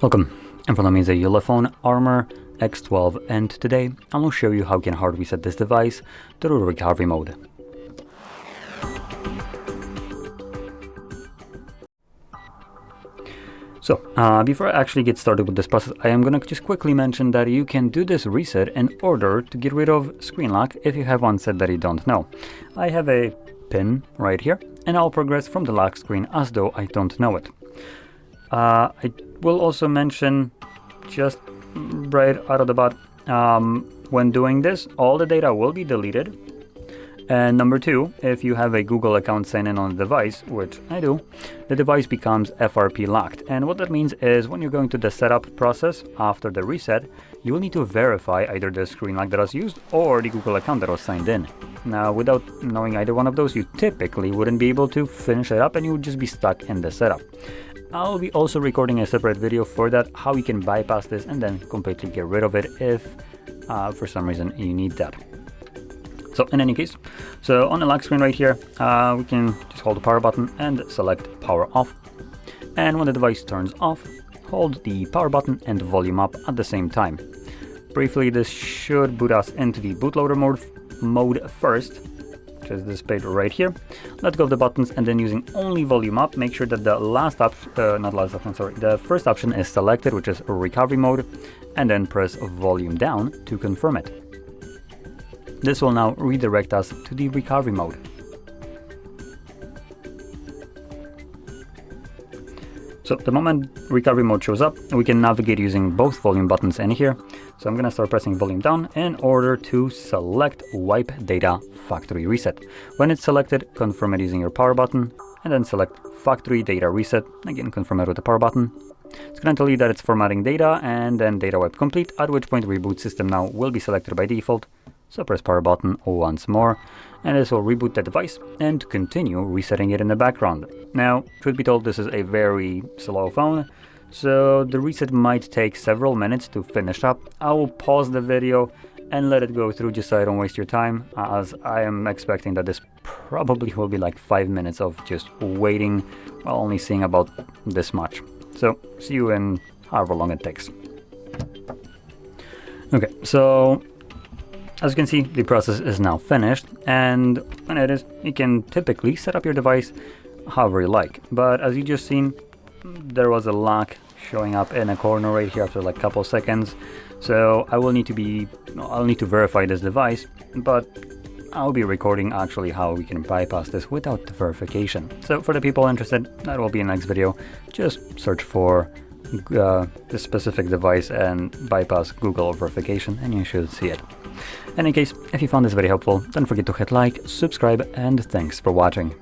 Welcome, in front of me is a ULEFONE Armor X12, and today I will show you how you can hard reset this device to the recovery mode. So, before I actually get started with this process, I am going to just quickly mention that you can do this reset in order to get rid of screen lock if you have one set that you don't know. I have a pin right here, and I'll progress from the lock screen as though I don't know it. I will also mention, just right out of the bat, when doing this, all the data will be deleted. And number two, if you have a Google account signed in on the device, which I do, the device becomes FRP locked. And what that means is when you're going to the setup process after the reset, you will need to verify either the screen lock that was used or the Google account that was signed in. Now, without knowing either one of those, you typically wouldn't be able to finish it up and you would just be stuck in the setup. I'll be also recording a separate video for that, how you can bypass this and then completely get rid of it if for some reason you need that. So in any case, so on the lock screen right here, we can just hold the power button and select power off. And when the device turns off, hold the power button and volume up at the same time. Briefly, this should boot us into the bootloader mode first, which is displayed right here. Let go of the buttons and then using only volume up, make sure that the the first option is selected, which is recovery mode, and then press volume down to confirm it. This will now redirect us to the recovery mode. So the moment recovery mode shows up, we can navigate using both volume buttons in here. So I'm going to start pressing volume down in order to select wipe data factory reset. When it's selected, confirm it using your power button and then select factory data reset. Again, confirm it with the power button. It's going to tell you that it's formatting data and then data wipe complete, at which point reboot system now will be selected by default. So press power button once more, and this will reboot the device and continue resetting it in the background. Now, truth be told, this is a very slow phone, so the reset might take several minutes to finish up. I will pause the video and let it go through just so I don't waste your time, as I am expecting that this probably will be like 5 minutes of just waiting while only seeing about this much. So, see you in however long it takes. Okay, so as you can see, the process is now finished, and when it is, you can typically set up your device however you like. But as you just seen, there was a lock showing up in a corner right here after like a couple seconds. So I'll need to verify this device, but I'll be recording actually how we can bypass this without the verification. So for the people interested, that will be in the next video. Just search for this specific device and bypass Google verification and you should see it. In any case, if you found this very helpful, don't forget to hit like, subscribe, and thanks for watching.